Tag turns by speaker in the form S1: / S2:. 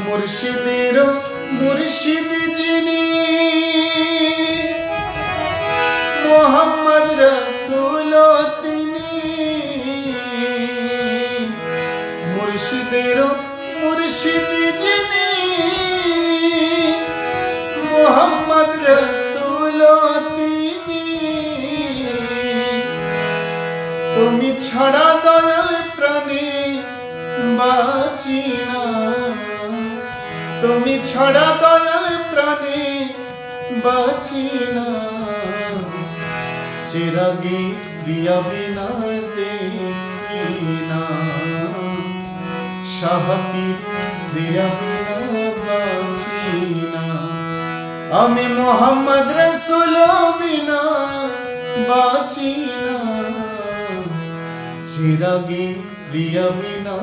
S1: মুর্শিদের মুর্শিদ যিনি মোহাম্মদ রসুল তিনি মুর্শিদের মুর্শিদ যিনি মোহাম্মদ রসুল তিনি তুমি ছাড়া দয়াল প্রাণী বাঁচি না তুমি ছাড়া দয়াল প্রাণী বাঁচি না চিরাগী প্রিয়া বিনা দেখি না শাহপীর প্রিয়া বিনা বাঁচি না আমি মোহাম্মদ রসুল বিনা বাঁচি না চিরাগী প্রিয়া বিনা